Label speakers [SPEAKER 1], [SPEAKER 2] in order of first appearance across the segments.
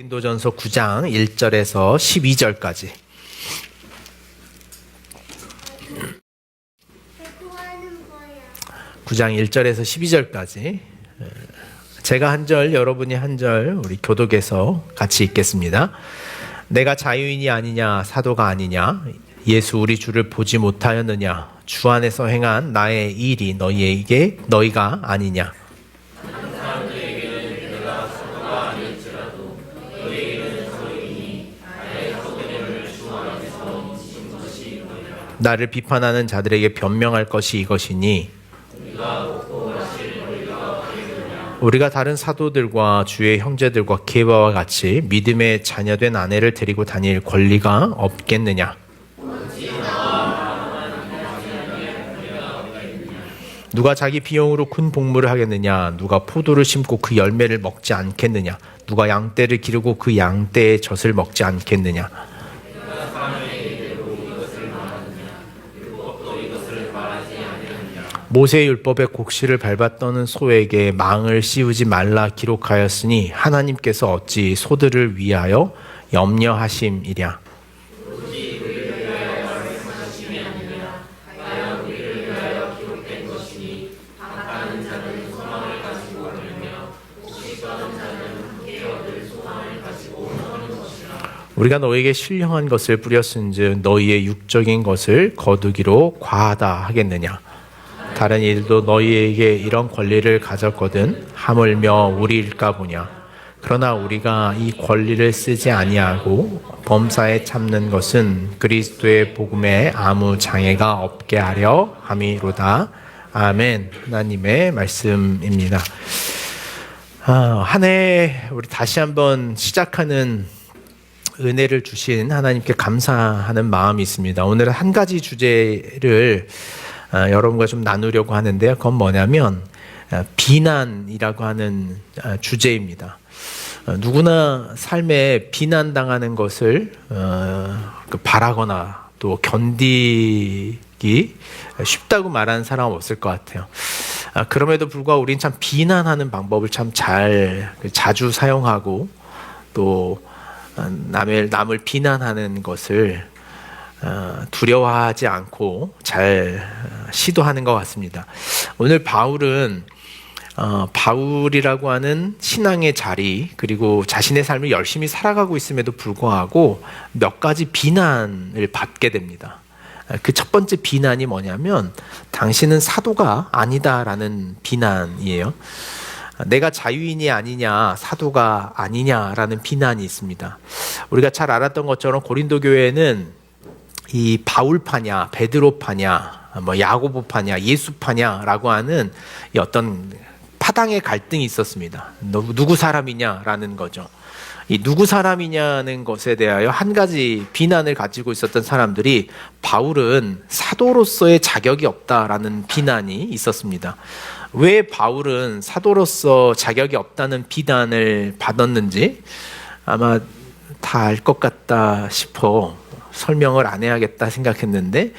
[SPEAKER 1] 고린도전서 9장 1절에서 12절까지. 9장 1절에서 12절까지. 제가 한 절, 여러분이 한 절, 우리 교독에서 같이 읽겠습니다. 내가 자유인이 아니냐, 사도가 아니냐, 예수 우리 주를 보지 못하였느냐, 주 안에서 행한 나의 일이 너희가 아니냐. 나를 비판하는 자들에게 변명할 것이 이것이니 우리가 다른 사도들과 주의 형제들과 게바와 같이 믿음의 자녀된 아내를 데리고 다닐 권리가 없겠느냐. 누가 자기 비용으로 큰 복무를 하겠느냐. 누가 포도를 심고 그 열매를 먹지 않겠느냐. 누가 양떼를 기르고 그 양떼의 젖을 먹지 않겠느냐. 모세의 율법의 곡식을 밟았던 소에게 망을 씌우지 말라 기록하였으니 하나님께서 어찌 소들을 위하여 염려하심이랴. 우리가 너에게 신령한 것을 뿌렸은즉 너희의 육적인 것을 거두기로 과하다 하겠느냐. 다른 이들도 너희에게 이런 권리를 가졌거든 하물며 우리일까 보냐. 그러나 우리가 이 권리를 쓰지 아니하고 범사에 참는 것은 그리스도의 복음에 아무 장애가 없게 하려 함이로다. 아멘. 하나님의 말씀입니다. 한 해 우리 다시 한번 시작하는 은혜를 주신 하나님께 감사하는 마음이 있습니다. 오늘은 한 가지 주제를 여러분과 좀 나누려고 하는데요. 그건 뭐냐면 비난이라고 하는 주제입니다. 누구나 삶에 비난당하는 것을 바라거나 또 견디기 쉽다고 말하는 사람은 없을 것 같아요. 그럼에도 불구하고 우리는 참 비난하는 방법을 참 자주 사용하고 또 남을 비난하는 것을 두려워하지 않고 잘 시도하는 것 같습니다. 오늘 바울은 바울이라고 하는 신앙의 자리 그리고 자신의 삶을 열심히 살아가고 있음에도 불구하고 몇 가지 비난을 받게 됩니다. 그 첫 번째 비난이 뭐냐면 당신은 사도가 아니다라는 비난이에요. 내가 자유인이 아니냐, 사도가 아니냐라는 비난이 있습니다. 우리가 잘 알았던 것처럼 고린도 교회는 이 바울파냐, 베드로파냐, 야고보파냐, 예수파냐라고 하는 이 어떤 파당의 갈등이 있었습니다. 누구 사람이냐라는 거죠. 이 누구 사람이냐는 것에 대하여 한 가지 비난을 가지고 있었던 사람들이 바울은 사도로서의 자격이 없다라는 비난이 있었습니다. 왜 바울은 사도로서 자격이 없다는 비난을 받았는지 아마 다 알 것 같다 싶어 설명을 안 해야겠다 생각했는데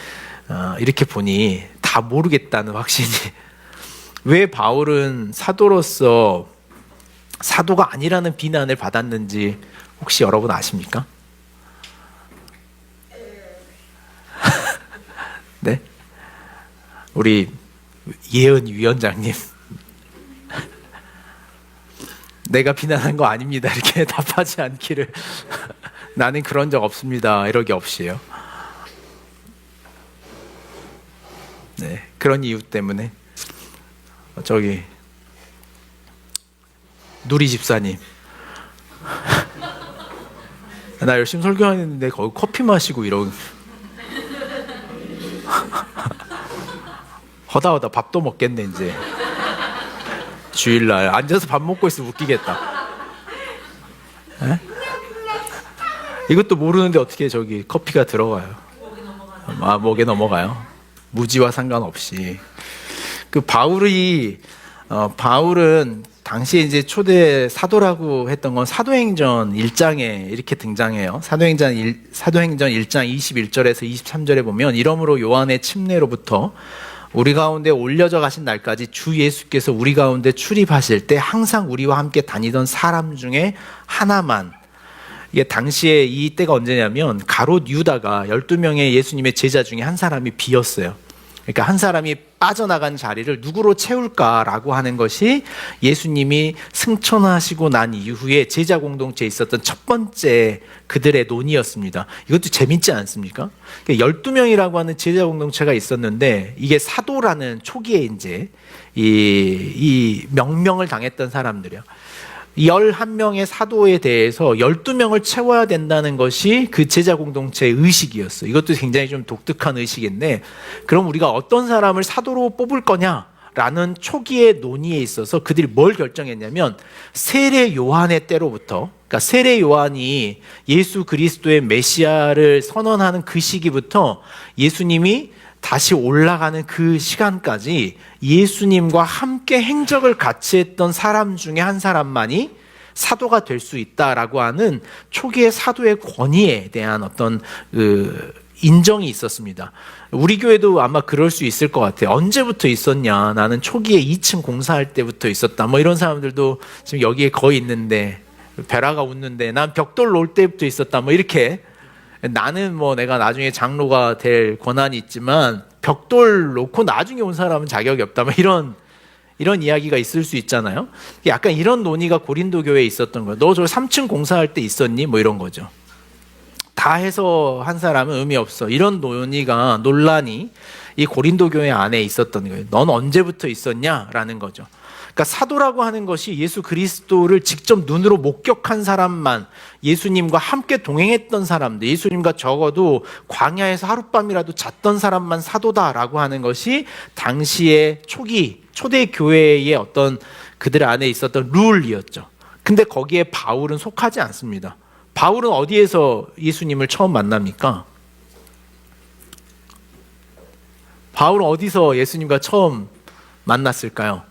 [SPEAKER 1] 이렇게 보니 다 모르겠다는 확신이. 왜 바울은 사도로서 사도가 아니라는 비난을 받았는지 혹시 여러분 아십니까? 네? 우리 예은 위원장님 내가 비난한 거 아닙니다 이렇게 답하지 않기를. 나는 그런 적 없습니다 이러기 없이요. 네, 그런 이유 때문에 저기 누리 집사님 나 열심히 설교하는데 거기 커피 마시고 이러고 허다허다 밥도 먹겠네 이제. 주일날 앉아서 밥 먹고 있으면 웃기겠다. 에? 이것도 모르는데 어떻게 저기 커피가 들어가요. 목에 넘어가요. 무지와 상관없이. 바울은 당시에 이제 초대 사도라고 했던 건 사도행전 1장에 이렇게 등장해요. 사도행전 1장 21절에서 23절에 보면 이러므로 요한의 침례로부터 우리 가운데 올려져 가신 날까지 주 예수께서 우리 가운데 출입하실 때 항상 우리와 함께 다니던 사람 중에 하나만 이게 당시에 이때가 언제냐면 가롯 유다가 12명의 예수님의 제자 중에 한 사람이 비었어요. 그러니까 한 사람이 빠져나간 자리를 누구로 채울까라고 하는 것이 예수님이 승천하시고 난 이후에 제자 공동체에 있었던 첫 번째 그들의 논의였습니다. 이것도 재밌지 않습니까? 12명이라고 하는 제자 공동체가 있었는데 이게 사도라는 초기에 이제 이 명명을 당했던 사람들이야. 11명의 사도에 대해서 12명을 채워야 된다는 것이 그 제자 공동체의 의식이었어요. 이것도 굉장히 좀 독특한 의식인데, 그럼 우리가 어떤 사람을 사도로 뽑을 거냐라는 초기의 논의에 있어서 그들이 뭘 결정했냐면, 세례 요한의 때로부터, 그러니까 세례 요한이 예수 그리스도의 메시아를 선언하는 그 시기부터 예수님이 다시 올라가는 그 시간까지 예수님과 함께 행적을 같이 했던 사람 중에 한 사람만이 사도가 될 수 있다라고 하는 초기의 사도의 권위에 대한 어떤 인정이 있었습니다. 우리 교회도 아마 그럴 수 있을 것 같아요. 언제부터 있었냐? 나는 초기에 2층 공사할 때부터 있었다. 뭐 이런 사람들도 지금 여기에 거의 있는데, 베라가 웃는데 난 벽돌 놓을 때부터 있었다. 뭐 이렇게, 나는 뭐 내가 나중에 장로가 될 권한이 있지만 벽돌 놓고 나중에 온 사람은 자격이 없다. 뭐 이런 이야기가 있을 수 있잖아요. 약간 이런 논의가 고린도 교회에 있었던 거예요. 너 저 3층 공사할 때 있었니? 뭐 이런 거죠. 다 해서 한 사람은 의미 없어. 이런 논란이 이 고린도 교회 안에 있었던 거예요. 넌 언제부터 있었냐라는 거죠. 그러니까 사도라고 하는 것이 예수 그리스도를 직접 눈으로 목격한 사람만, 예수님과 함께 동행했던 사람들, 예수님과 적어도 광야에서 하룻밤이라도 잤던 사람만 사도다라고 하는 것이 당시의 초대 교회의 어떤 그들 안에 있었던 룰이었죠. 근데 거기에 바울은 속하지 않습니다. 바울은 어디에서 예수님을 처음 만납니까? 바울은 어디서 예수님과 처음 만났을까요?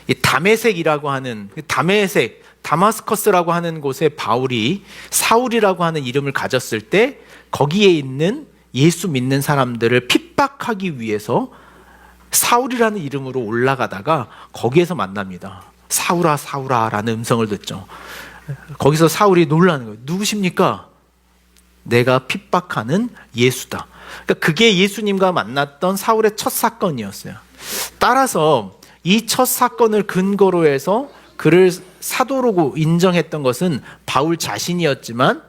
[SPEAKER 1] 이 다메섹이라고 하는, 다마스커스라고 하는 곳에 바울이 사울이라고 하는 이름을 가졌을 때 거기에 있는 예수 믿는 사람들을 핍박하기 위해서 사울이라는 이름으로 올라가다가 거기에서 만납니다. 사울아 사울아 라는 음성을 듣죠. 거기서 사울이 놀라는 거예요. 누구십니까? 내가 핍박하는 예수다. 그러니까 그게 예수님과 만났던 사울의 첫 사건이었어요. 따라서 이 첫 사건을 근거로 해서 그를 사도로 인정했던 것은 바울 자신이었지만,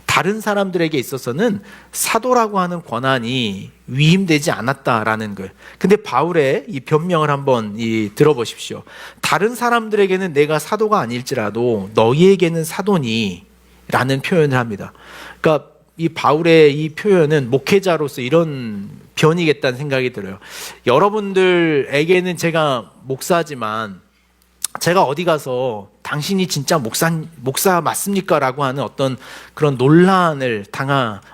[SPEAKER 1] 다른 사람들에게 있어서는 사도라고 하는 권한이 위임되지 않았다라는 거예요. 근데 바울의 이 변명을 한번 들어보십시오. 다른 사람들에게는 내가 사도가 아닐지라도 너희에게는 사도니 라는 표현을 합니다. 그러니까 이 바울의 이 표현은 목회자로서 이런 변이겠다는 생각이 들어요. 여러분들에게는 제가 목사지만 제가 어디 가서 당신이 진짜 목사 맞습니까? 라고 하는 어떤 그런 논란을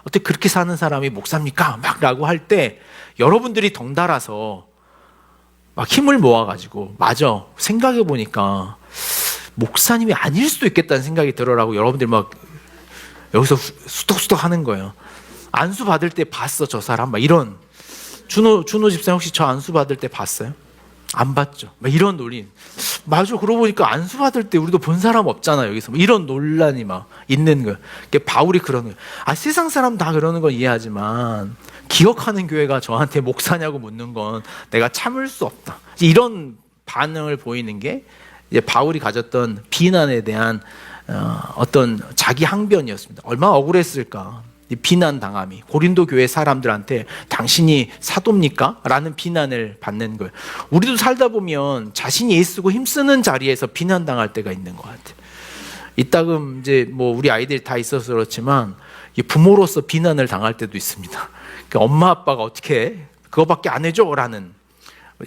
[SPEAKER 1] 어떻게 그렇게 사는 사람이 목사입니까? 막 라고 할 때 여러분들이 덩달아서 막 힘을 모아가지고, 맞아, 생각해보니까 목사님이 아닐 수도 있겠다는 생각이 들어라고 여러분들 막 여기서 수덕수덕 하는 거예요. 안수 받을 때 봤어, 저 사람? 막 이런. 준호 집사님 혹시 저 안수 받을 때 봤어요? 안 봤죠. 막 이런 논리. 맞아, 그러고 보니까 안수 받을 때 우리도 본 사람 없잖아요, 여기서. 이런 논란이 막 있는 거예요. 바울이 그러는 거예요. 세상 사람 다 그러는 건 이해하지만 기억하는 교회가 저한테 목사냐고 묻는 건 내가 참을 수 없다. 이런 반응을 보이는 게 이제 바울이 가졌던 비난에 대한 어떤 자기 항변이었습니다. 얼마나 억울했을까. 비난 당함이, 고린도 교회 사람들한테 당신이 사도입니까? 라는 비난을 받는 거예요. 우리도 살다 보면 자신이 애쓰고 힘쓰는 자리에서 비난당할 때가 있는 것 같아요. 이따금 이제 뭐 우리 아이들이 다 있어서 그렇지만 부모로서 비난을 당할 때도 있습니다. 그러니까 엄마 아빠가 어떻게 그거밖에 안 해줘? 라는,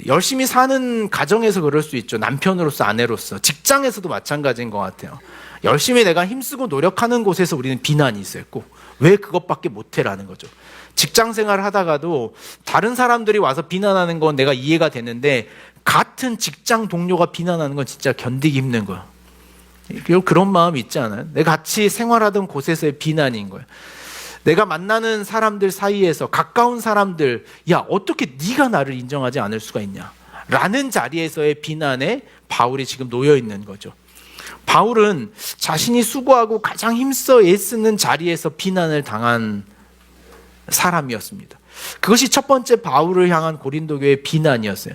[SPEAKER 1] 열심히 사는 가정에서 그럴 수 있죠. 남편으로서, 아내로서, 직장에서도 마찬가지인 것 같아요. 열심히 내가 힘쓰고 노력하는 곳에서 우리는 비난이 있어요. 꼭 왜 그것밖에 못해라는 거죠. 직장 생활을 하다가도 다른 사람들이 와서 비난하는 건 내가 이해가 되는데, 같은 직장 동료가 비난하는 건 진짜 견디기 힘든 거예요. 그런 마음이 있지 않아요? 내가 같이 생활하던 곳에서의 비난인 거예요. 내가 만나는 사람들 사이에서, 가까운 사람들, 야, 어떻게 네가 나를 인정하지 않을 수가 있냐? 라는 자리에서의 비난에 바울이 지금 놓여 있는 거죠. 바울은 자신이 수고하고 가장 힘써 애쓰는 자리에서 비난을 당한 사람이었습니다. 그것이 첫 번째 바울을 향한 고린도 교회의 비난이었어요.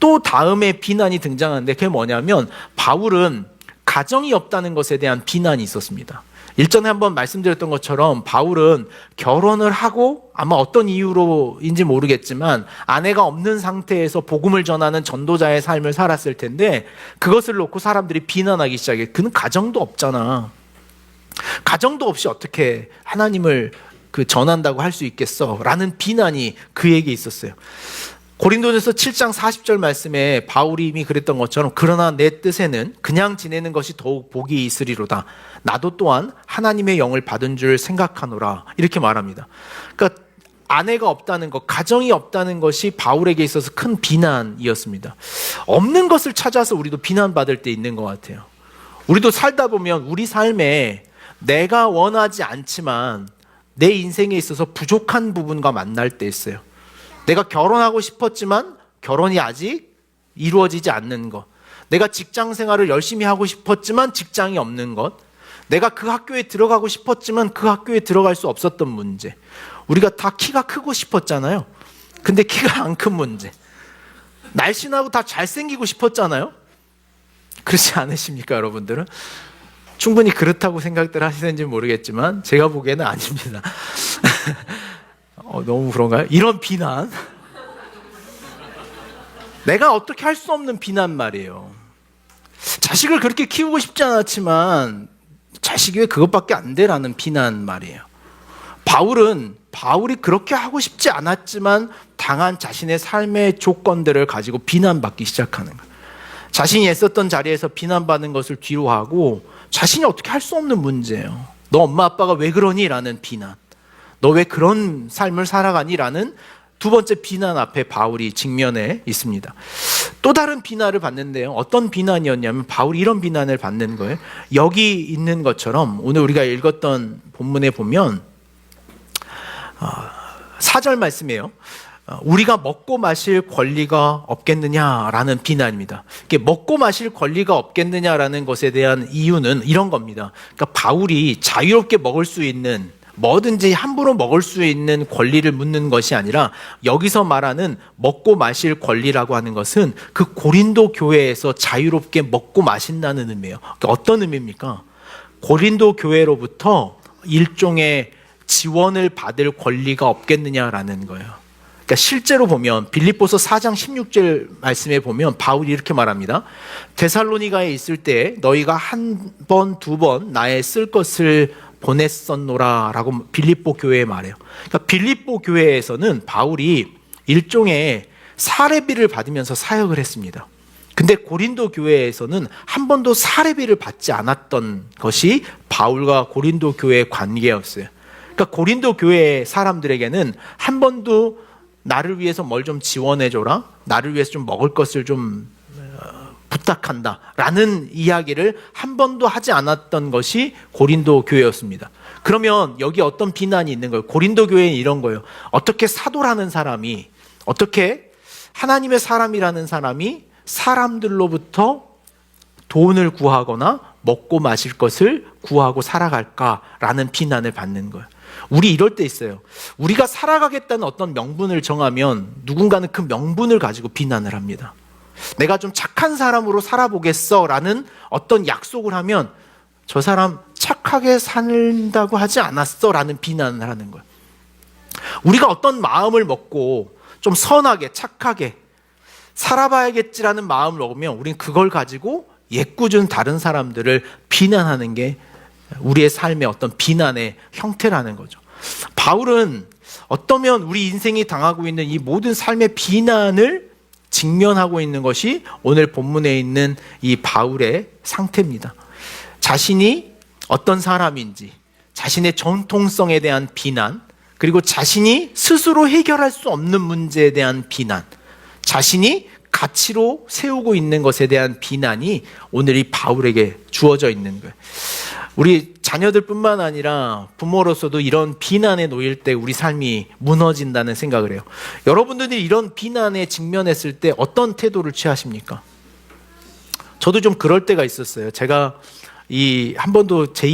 [SPEAKER 1] 또 다음에 비난이 등장하는데 그게 뭐냐면 바울은 가정이 없다는 것에 대한 비난이 있었습니다. 일전에 한번 말씀드렸던 것처럼 바울은 결혼을 하고 아마 어떤 이유로인지 모르겠지만 아내가 없는 상태에서 복음을 전하는 전도자의 삶을 살았을 텐데 그것을 놓고 사람들이 비난하기 시작해. 그는 가정도 없잖아. 가정도 없이 어떻게 하나님을 전한다고 할 수 있겠어? 라는 비난이 그에게 있었어요. 고린도전서 7장 40절 말씀에 바울이 이미 그랬던 것처럼 그러나 내 뜻에는 그냥 지내는 것이 더욱 복이 있으리로다. 나도 또한 하나님의 영을 받은 줄 생각하노라. 이렇게 말합니다. 그러니까 아내가 없다는 것, 가정이 없다는 것이 바울에게 있어서 큰 비난이었습니다. 없는 것을 찾아서 우리도 비난받을 때 있는 것 같아요. 우리도 살다 보면 우리 삶에 내가 원하지 않지만 내 인생에 있어서 부족한 부분과 만날 때 있어요. 내가 결혼하고 싶었지만 결혼이 아직 이루어지지 않는 것. 내가 직장 생활을 열심히 하고 싶었지만 직장이 없는 것. 내가 그 학교에 들어가고 싶었지만 그 학교에 들어갈 수 없었던 문제. 우리가 다 키가 크고 싶었잖아요. 근데 키가 안 큰 문제. 날씬하고 다 잘생기고 싶었잖아요. 그렇지 않으십니까, 여러분들은? 충분히 그렇다고 생각들 하시는지 모르겠지만 제가 보기에는 아닙니다. 너무 그런가요? 이런 비난. 내가 어떻게 할 수 없는 비난 말이에요. 자식을 그렇게 키우고 싶지 않았지만 자식이 왜 그것밖에 안 돼라는 비난 말이에요. 바울이 그렇게 하고 싶지 않았지만 당한 자신의 삶의 조건들을 가지고 비난받기 시작하는 거예요. 자신이 애썼던 자리에서 비난받는 것을 뒤로 하고 자신이 어떻게 할 수 없는 문제예요. 너 엄마 아빠가 왜 그러니? 라는 비난. 너 왜 그런 삶을 살아가니? 라는 두 번째 비난 앞에 바울이 직면해 있습니다. 또 다른 비난을 받는데요. 어떤 비난이었냐면 바울이 이런 비난을 받는 거예요. 여기 있는 것처럼 오늘 우리가 읽었던 본문에 보면 4절 말씀이에요. 우리가 먹고 마실 권리가 없겠느냐라는 비난입니다. 먹고 마실 권리가 없겠느냐라는 것에 대한 이유는 이런 겁니다. 그러니까 바울이 자유롭게 먹을 수 있는 뭐든지 함부로 먹을 수 있는 권리를 묻는 것이 아니라 여기서 말하는 먹고 마실 권리라고 하는 것은 그 고린도 교회에서 자유롭게 먹고 마신다는 의미예요. 그러니까 어떤 의미입니까? 고린도 교회로부터 일종의 지원을 받을 권리가 없겠느냐라는 거예요. 그러니까 실제로 보면 빌립보서 4장 16절 말씀에 보면 바울이 이렇게 말합니다. 데살로니가에 있을 때 너희가 한 번, 두 번 나의 쓸 것을 보냈었노라 라고 빌립보 교회에 말해요. 그러니까 빌립보 교회에서는 바울이 일종의 사례비를 받으면서 사역을 했습니다. 근데 고린도 교회에서는 한 번도 사례비를 받지 않았던 것이 바울과 고린도 교회의 관계였어요. 그러니까 고린도 교회 사람들에게는 한 번도 나를 위해서 뭘 좀 지원해줘라, 나를 위해서 좀 먹을 것을 좀 부탁한다 라는 이야기를 한 번도 하지 않았던 것이 고린도 교회였습니다. 그러면 여기 어떤 비난이 있는 거예요? 고린도 교회는 이런 거예요. 어떻게 사도라는 사람이, 어떻게 하나님의 사람이라는 사람이 사람들로부터 돈을 구하거나 먹고 마실 것을 구하고 살아갈까라는 비난을 받는 거예요. 우리 이럴 때 있어요. 우리가 살아가겠다는 어떤 명분을 정하면 누군가는 그 명분을 가지고 비난을 합니다. 내가 좀 착한 사람으로 살아보겠어 라는 어떤 약속을 하면 저 사람 착하게 산다고 하지 않았어 라는 비난을 하는 거예요. 우리가 어떤 마음을 먹고 좀 선하게 착하게 살아봐야겠지라는 마음을 먹으면 우린 그걸 가지고 예꾸준 다른 사람들을 비난하는 게 우리의 삶의 어떤 비난의 형태라는 거죠. 바울은 어떠면 우리 인생이 당하고 있는 이 모든 삶의 비난을 직면하고 있는 것이 오늘 본문에 있는 이 바울의 상태입니다. 자신이 어떤 사람인지, 자신의 정통성에 대한 비난, 그리고 자신이 스스로 해결할 수 없는 문제에 대한 비난, 자신이 가치로 세우고 있는 것에 대한 비난이 오늘 이 바울에게 주어져 있는 거예요. 우리 자녀들뿐만 아니라 부모로서도 이런 비난에 놓일 때 우리 삶이 무너진다는 생각을 해요. 여러분들이 이런 비난에 직면했을 때 어떤 태도를 취하십니까? 저도 좀 그럴 때가 있었어요. 제가 한 번도 제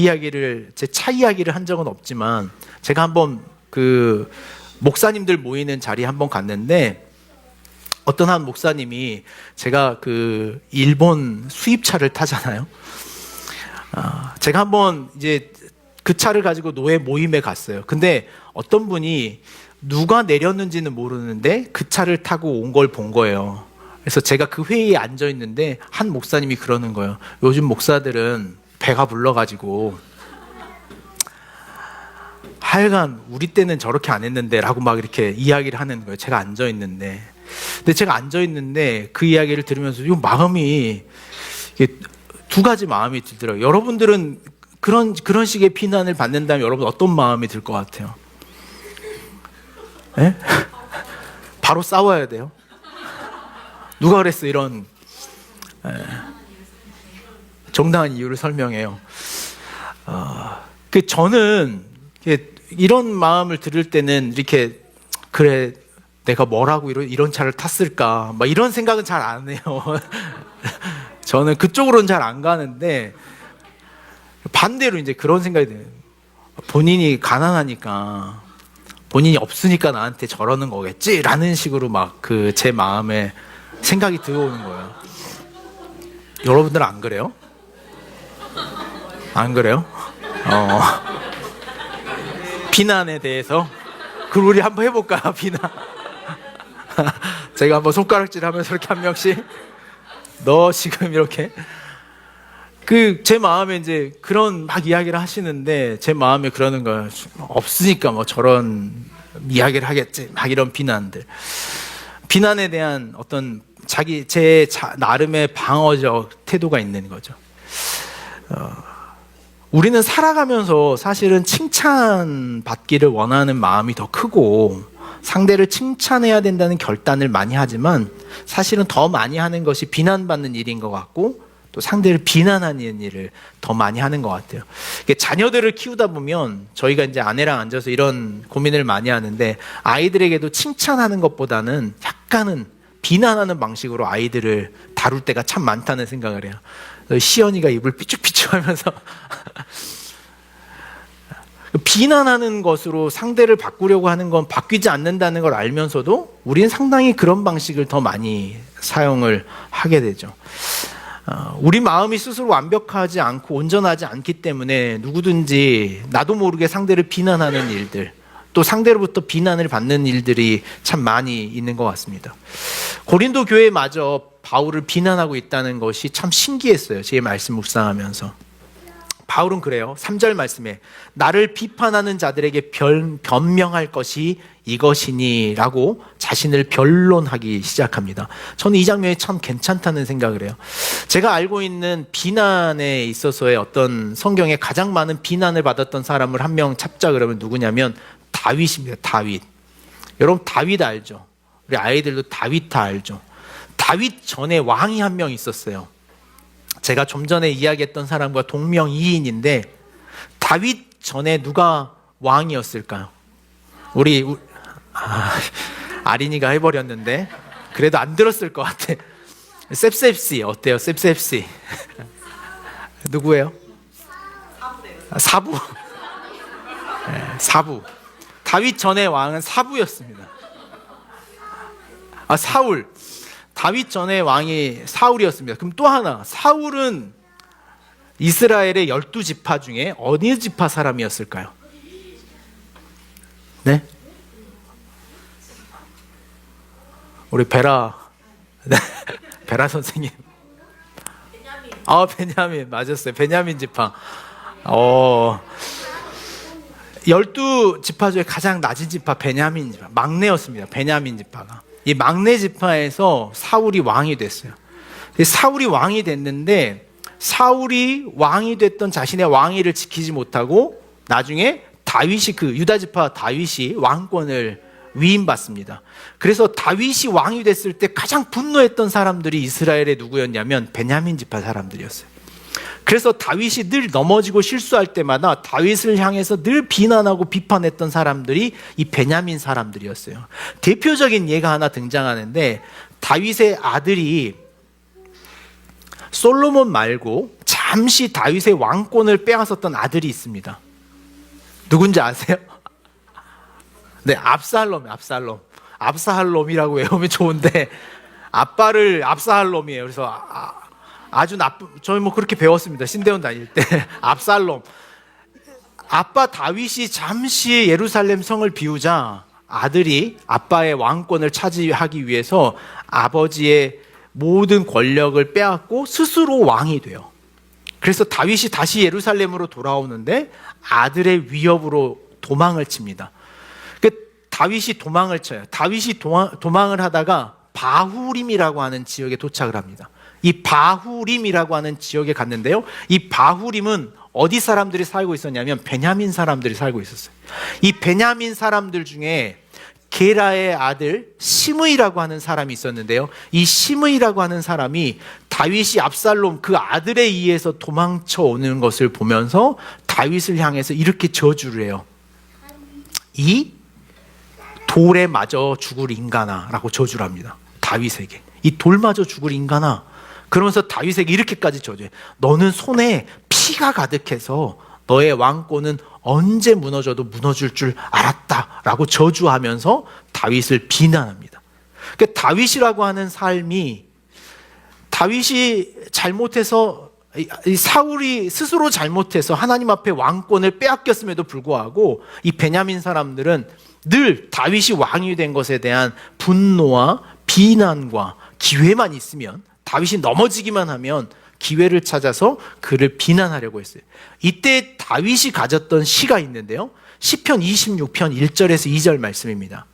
[SPEAKER 1] 차 이야기를 한 적은 없지만, 제가 한번 그 목사님들 모이는 자리에 한번 갔는데, 어떤 한 목사님이, 제가 그 일본 수입차를 타잖아요. 제가 한번 이제 그 차를 가지고 노예 모임에 갔어요. 근데 어떤 분이 누가 내렸는지는 모르는데 그 차를 타고 온 걸 본 거예요. 그래서 제가 그 회의에 앉아 있는데 한 목사님이 그러는 거예요. 요즘 목사들은 배가 불러가지고 하여간 우리 때는 저렇게 안 했는데 라고 막 이렇게 이야기를 하는 거예요. 제가 앉아 있는데. 근데 제가 앉아 있는데 그 이야기를 들으면서 이 마음이, 두 가지 마음이 들더라고요. 여러분들은 그런 식의 비난을 받는다면 여러분 어떤 마음이 들 것 같아요? 에? 바로 싸워야 돼요. 누가 그랬어? 이런 정당한 이유를 설명해요. 저는 이런 마음을 들을 때는 이렇게, 그래 내가 뭐라고 이런 차를 탔을까 막 이런 생각은 잘 안 해요. 저는 그쪽으로는 잘 안 가는데, 반대로 이제 그런 생각이 들어요. 본인이 가난하니까, 본인이 없으니까 나한테 저러는 거겠지라는 식으로 막 제 마음에 생각이 들어오는 거예요. 여러분들은 안 그래요? 안 그래요? 비난에 대해서? 그럼 우리 한번 해볼까요? 비난. 제가 한번 손가락질 하면서 이렇게 한 명씩, 너 지금 이렇게, 제 마음에 이제 그런 막 이야기를 하시는데, 제 마음에 그러는 거예요. 없으니까 뭐 저런 이야기를 하겠지. 막 이런 비난들. 비난에 대한 어떤 제 나름의 방어적 태도가 있는 거죠. 우리는 살아가면서 사실은 칭찬받기를 원하는 마음이 더 크고, 상대를 칭찬해야 된다는 결단을 많이 하지만, 사실은 더 많이 하는 것이 비난받는 일인 것 같고, 또 상대를 비난하는 일을 더 많이 하는 것 같아요. 자녀들을 키우다 보면 저희가 이제 아내랑 앉아서 이런 고민을 많이 하는데, 아이들에게도 칭찬하는 것보다는 약간은 비난하는 방식으로 아이들을 다룰 때가 참 많다는 생각을 해요. 시연이가 입을 삐죽삐죽 하면서 비난하는 것으로 상대를 바꾸려고 하는 건 바뀌지 않는다는 걸 알면서도 우리는 상당히 그런 방식을 더 많이 사용을 하게 되죠. 우리 마음이 스스로 완벽하지 않고 온전하지 않기 때문에 누구든지 나도 모르게 상대를 비난하는 일들, 또 상대로부터 비난을 받는 일들이 참 많이 있는 것 같습니다. 고린도 교회마저 바울을 비난하고 있다는 것이 참 신기했어요. 제 말씀 묵상하면서. 바울은 그래요. 3절 말씀에 나를 비판하는 자들에게 변명할 것이 이것이니 라고 자신을 변론하기 시작합니다. 저는 이 장면이 참 괜찮다는 생각을 해요. 제가 알고 있는 비난에 있어서의 어떤 성경에 가장 많은 비난을 받았던 사람을 한 명 찾자 그러면 누구냐면 다윗입니다. 다윗. 여러분 다윗 알죠? 우리 아이들도 다윗 다 알죠? 다윗 전에 왕이 한 명 있었어요. 제가 좀 전에 이야기했던 사람과 동명이인인데, 다윗 전에 누가 왕이었을까요? 아린이가 해버렸는데 그래도 안 들었을 것 같아. 셉셉씨 어때요? 셉셉씨 누구예요? 사부. 네, 사부. 다윗 전의 왕은 사부였습니다. 사울. 다윗 전의 왕이 사울이었습니다. 그럼 또 하나, 사울은 이스라엘의 12지파 중에 어느 지파 사람이었을까요? 네? 우리 베라 선생님. 베냐민 맞았어요. 베냐민 지파. 12지파 중에 가장 낮은 지파 베냐민 지파, 막내였습니다. 베냐민 지파가. 이 막내 지파에서 사울이 왕이 됐어요. 사울이 왕이 됐는데, 사울이 왕이 됐던 자신의 왕위를 지키지 못하고 나중에 다윗이, 유다 지파 다윗이 왕권을 위임받습니다. 그래서 다윗이 왕이 됐을 때 가장 분노했던 사람들이 이스라엘의 누구였냐면 베냐민 지파 사람들이었어요. 그래서 다윗이 늘 넘어지고 실수할 때마다 다윗을 향해서 늘 비난하고 비판했던 사람들이 이 베냐민 사람들이었어요. 대표적인 예가 하나 등장하는데, 다윗의 아들이 솔로몬 말고 잠시 다윗의 왕권을 빼앗았던 아들이 있습니다. 누군지 아세요? 네, 압살롬이라고 외우면 좋은데 아빠를 압살롬이에요. 그래서 아주 나쁜, 저희 뭐 그렇게 배웠습니다. 신대원 다닐 때. 압살롬. 아빠 다윗이 잠시 예루살렘 성을 비우자 아들이 아빠의 왕권을 차지하기 위해서 아버지의 모든 권력을 빼앗고 스스로 왕이 돼요. 그래서 다윗이 다시 예루살렘으로 돌아오는데 아들의 위협으로 도망을 칩니다. 다윗이 도망을 쳐요. 다윗이 도망을 하다가 바후림이라고 하는 지역에 도착을 합니다. 이 바후림이라고 하는 지역에 갔는데요. 이 바후림은 어디 사람들이 살고 있었냐면 베냐민 사람들이 살고 있었어요. 이 베냐민 사람들 중에 게라의 아들 시므이라고 하는 사람이 있었는데요. 이 시므이라고 하는 사람이 다윗이 압살롬 그 아들에 의해서 도망쳐 오는 것을 보면서 다윗을 향해서 이렇게 저주를 해요. 이 돌에 맞아 죽을 인간아 라고 저주를 합니다. 다윗에게. 이 돌 맞아 죽을 인간아. 그러면서 다윗에게 이렇게까지 저주해. 너는 손에 피가 가득해서 너의 왕권은 언제 무너져도 무너질 줄 알았다 라고 저주하면서 다윗을 비난합니다. 그러니까 다윗이라고 하는 삶이, 다윗이 잘못해서, 사울이 스스로 잘못해서 하나님 앞에 왕권을 빼앗겼음에도 불구하고 이 베냐민 사람들은 늘 다윗이 왕이 된 것에 대한 분노와 비난과 기회만 있으면, 다윗이 넘어지기만 하면 기회를 찾아서 그를 비난하려고 했어요. 이때 다윗이 가졌던 시가 있는데요. 시편 26편 1절에서 2절 말씀입니다.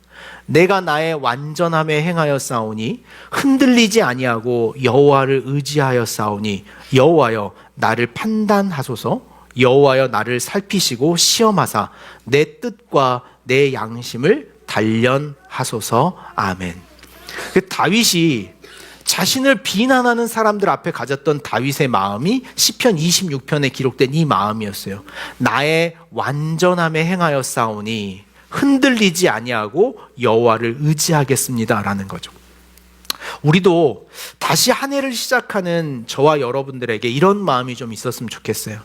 [SPEAKER 1] 내가 나의 완전함에 행하여 싸우니 흔들리지 아니하고 여호와를 의지하여 싸우니 여호와여 나를 판단하소서. 여호와여 나를 살피시고 시험하사 내 뜻과 내 양심을 단련하소서. 아멘. 다윗이 자신을 비난하는 사람들 앞에 가졌던 다윗의 마음이 시편 26편에 기록된 이 마음이었어요. 나의 완전함에 행하여 싸우니 흔들리지 아니하고 여호와를 의지하겠습니다 라는 거죠. 우리도 다시 한 해를 시작하는 저와 여러분들에게 이런 마음이 좀 있었으면 좋겠어요.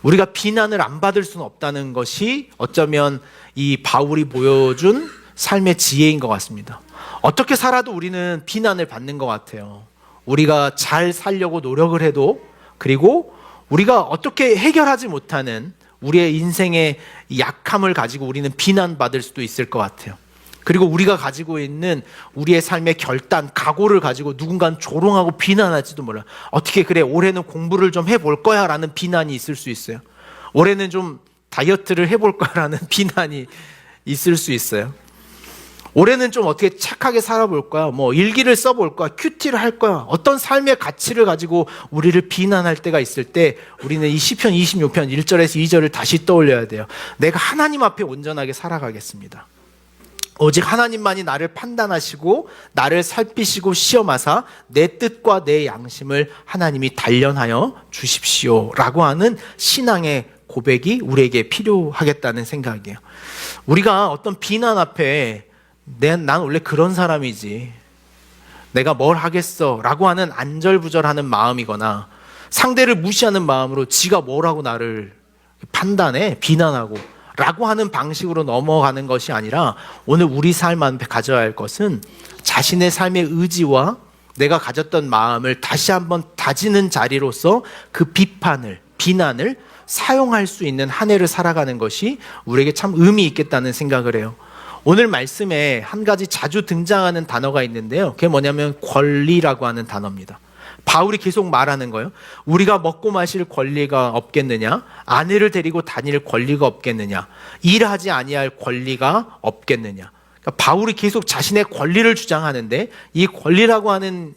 [SPEAKER 1] 우리가 비난을 안 받을 수는 없다는 것이 어쩌면 이 바울이 보여준 삶의 지혜인 것 같습니다. 어떻게 살아도 우리는 비난을 받는 것 같아요. 우리가 잘 살려고 노력을 해도, 그리고 우리가 어떻게 해결하지 못하는 우리의 인생의 약함을 가지고 우리는 비난받을 수도 있을 것 같아요. 그리고 우리가 가지고 있는 우리의 삶의 결단, 각오를 가지고 누군가는 조롱하고 비난할지도 몰라. 어떻게 그래, 올해는 공부를 좀 해볼 거야 라는 비난이 있을 수 있어요. 올해는 좀 다이어트를 해볼 거야 라는 비난이 있을 수 있어요. 올해는 좀 어떻게 착하게 살아볼 거야, 뭐 일기를 써볼 거야, 큐티를 할 거야, 어떤 삶의 가치를 가지고 우리를 비난할 때가 있을 때 우리는 이 시편 26편 1절에서 2절을 다시 떠올려야 돼요. 내가 하나님 앞에 온전하게 살아가겠습니다. 오직 하나님만이 나를 판단하시고 나를 살피시고 시험하사 내 뜻과 내 양심을 하나님이 단련하여 주십시오 라고 하는 신앙의 고백이 우리에게 필요하겠다는 생각이에요. 우리가 어떤 비난 앞에 난 원래 그런 사람이지, 내가 뭘 하겠어 라고 하는 안절부절하는 마음이거나 상대를 무시하는 마음으로 지가 뭘 하고 나를 판단해, 비난하고 라고 하는 방식으로 넘어가는 것이 아니라, 오늘 우리 삶 안에 가져야 할 것은 자신의 삶의 의지와 내가 가졌던 마음을 다시 한번 다지는 자리로서 그 비난을 사용할 수 있는 한 해를 살아가는 것이 우리에게 참 의미 있겠다는 생각을 해요. 오늘 말씀에 한 가지 자주 등장하는 단어가 있는데요. 그게 뭐냐면 권리라고 하는 단어입니다. 바울이 계속 말하는 거예요. 우리가 먹고 마실 권리가 없겠느냐? 아내를 데리고 다닐 권리가 없겠느냐? 일하지 아니할 권리가 없겠느냐? 그러니까 바울이 계속 자신의 권리를 주장하는데, 이 권리라고 하는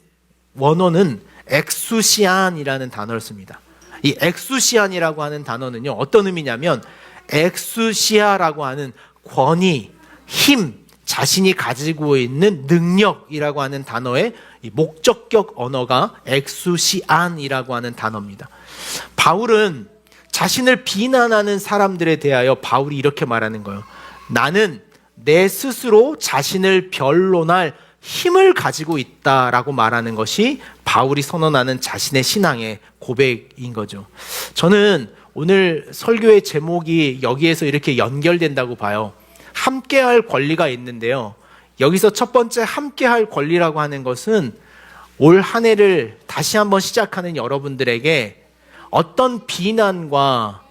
[SPEAKER 1] 원어는 엑수시안이라는 단어를 씁니다. 이 엑수시안이라고 하는 단어는요, 어떤 의미냐면 엑수시아라고 하는 권위, 힘, 자신이 가지고 있는 능력이라고 하는 단어의 목적격 언어가 엑수시안이라고 하는 단어입니다. 바울은 자신을 비난하는 사람들에 대하여 바울이 이렇게 말하는 거예요. 나는 내 스스로 자신을 변론할 힘을 가지고 있다라고 말하는 것이 바울이 선언하는 자신의 신앙의 고백인 거죠. 저는 오늘 설교의 제목이 여기에서 이렇게 연결된다고 봐요. 함께할 권리가 있는데요. 여기서 첫 번째 함께할 권리라고 하는 것은 올 한 해를 다시 한번 시작하는 여러분들에게 어떤 비난과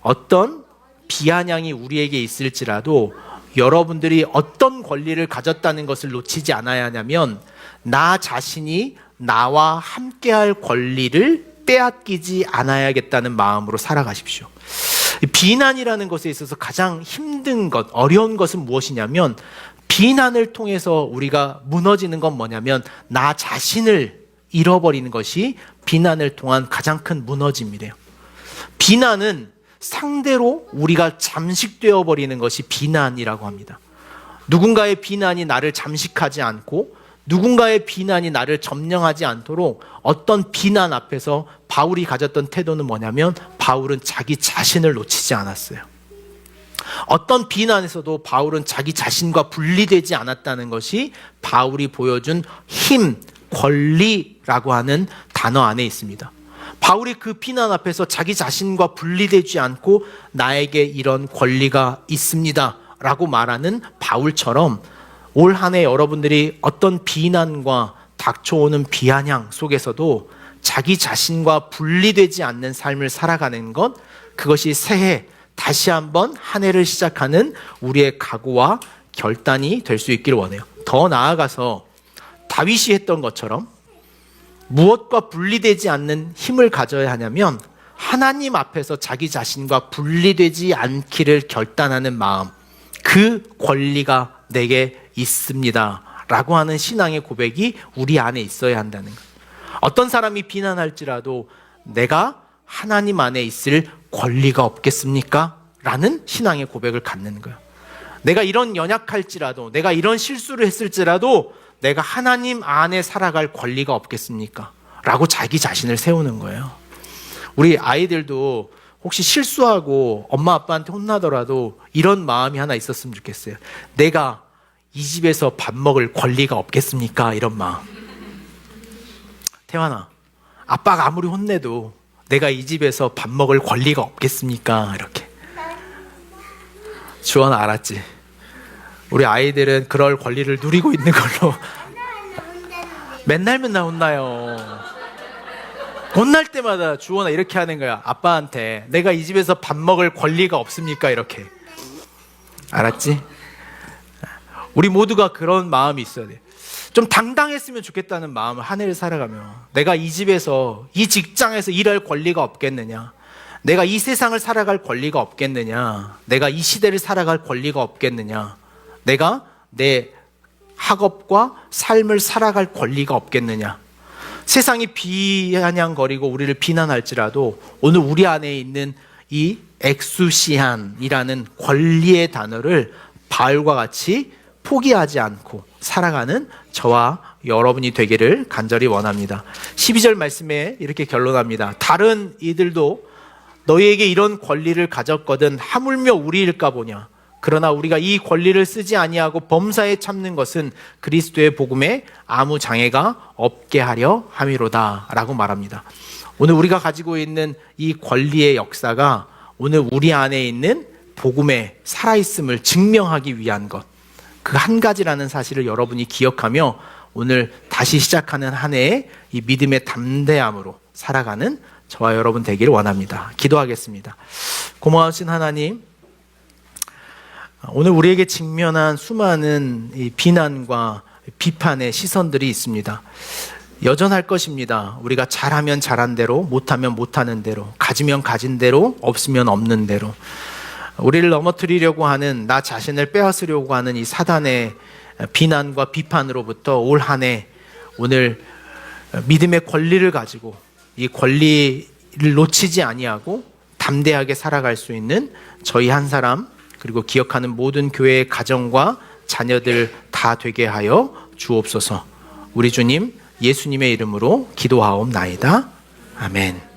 [SPEAKER 1] 어떤 비아냥이 우리에게 있을지라도 여러분들이 어떤 권리를 가졌다는 것을 놓치지 않아야 하냐면 나 자신이 나와 함께할 권리를 빼앗기지 않아야겠다는 마음으로 살아가십시오. 비난이라는 것에 있어서 가장 힘든 것, 어려운 것은 무엇이냐면 비난을 통해서 우리가 무너지는 건 뭐냐면 나 자신을 잃어버리는 것이 비난을 통한 가장 큰 무너짐이래요. 비난은 상대로 우리가 잠식되어 버리는 것이 비난이라고 합니다. 누군가의 비난이 나를 잠식하지 않고 누군가의 비난이 나를 점령하지 않도록 어떤 비난 앞에서 바울이 가졌던 태도는 뭐냐면 바울은 자기 자신을 놓치지 않았어요. 어떤 비난에서도 바울은 자기 자신과 분리되지 않았다는 것이 바울이 보여준 힘, 권리라고 하는 단어 안에 있습니다. 바울이 그 비난 앞에서 자기 자신과 분리되지 않고 나에게 이런 권리가 있습니다 라고 말하는 바울처럼 올 한 해 여러분들이 어떤 비난과 닥쳐오는 비아냥 속에서도 자기 자신과 분리되지 않는 삶을 살아가는 것, 그것이 새해 다시 한번 한 해를 시작하는 우리의 각오와 결단이 될 수 있기를 원해요. 더 나아가서 다윗이 했던 것처럼 무엇과 분리되지 않는 힘을 가져야 하냐면 하나님 앞에서 자기 자신과 분리되지 않기를 결단하는 마음, 그 권리가 내게 있습니다 라고 하는 신앙의 고백이 우리 안에 있어야 한다는 것. 어떤 사람이 비난할지라도 내가 하나님 안에 있을 권리가 없겠습니까? 라는 신앙의 고백을 갖는 거예요. 내가 이런 연약할지라도, 내가 이런 실수를 했을지라도 내가 하나님 안에 살아갈 권리가 없겠습니까? 라고 자기 자신을 세우는 거예요. 우리 아이들도 혹시 실수하고 엄마 아빠한테 혼나더라도 이런 마음이 하나 있었으면 좋겠어요. 내가 이 집에서 밥 먹을 권리가 없겠습니까? 이런 마음. 태환아, 아빠가 아무리 혼내도 내가 이 집에서 밥 먹을 권리가 없겠습니까? 이렇게. 주원아, 알았지? 우리 아이들은 그럴 권리를 누리고 있는 걸로. 맨날 혼나요. 혼날 때마다 주원아 이렇게 하는 거야. 아빠한테 내가 이 집에서 밥 먹을 권리가 없습니까? 이렇게. 알았지? 우리 모두가 그런 마음이 있어야 돼. 좀 당당했으면 좋겠다는 마음을 한 해를 살아가며 내가 이 집에서, 이 직장에서 일할 권리가 없겠느냐, 내가 이 세상을 살아갈 권리가 없겠느냐, 내가 이 시대를 살아갈 권리가 없겠느냐, 내가 내 학업과 삶을 살아갈 권리가 없겠느냐. 세상이 비아냥거리고 우리를 비난할지라도 오늘 우리 안에 있는 이 엑수시안이라는 권리의 단어를 바울과 같이 포기하지 않고 살아가는 저와 여러분이 되기를 간절히 원합니다. 12절 말씀에 이렇게 결론합니다. 다른 이들도 너희에게 이런 권리를 가졌거든 하물며 우리일까 보냐. 그러나 우리가 이 권리를 쓰지 아니하고 범사에 참는 것은 그리스도의 복음에 아무 장애가 없게 하려 함이로다 라고 말합니다. 오늘 우리가 가지고 있는 이 권리의 역사가 오늘 우리 안에 있는 복음의 살아있음을 증명하기 위한 것, 그 한 가지라는 사실을 여러분이 기억하며 오늘 다시 시작하는 한 해에 이 믿음의 담대함으로 살아가는 저와 여러분 되기를 원합니다. 기도하겠습니다. 고마우신 하나님, 오늘 우리에게 직면한 수많은 이 비난과 비판의 시선들이 있습니다. 여전할 것입니다. 우리가 잘하면 잘한 대로, 못하면 못하는 대로, 가지면 가진 대로, 없으면 없는 대로 우리를 넘어뜨리려고 하는, 나 자신을 빼앗으려고 하는 이 사단의 비난과 비판으로부터 올 한 해 오늘 믿음의 권리를 가지고 이 권리를 놓치지 아니하고 담대하게 살아갈 수 있는 저희 한 사람, 그리고 기억하는 모든 교회의 가정과 자녀들 다 되게 하여 주옵소서. 우리 주님 예수님의 이름으로 기도하옵나이다. 아멘.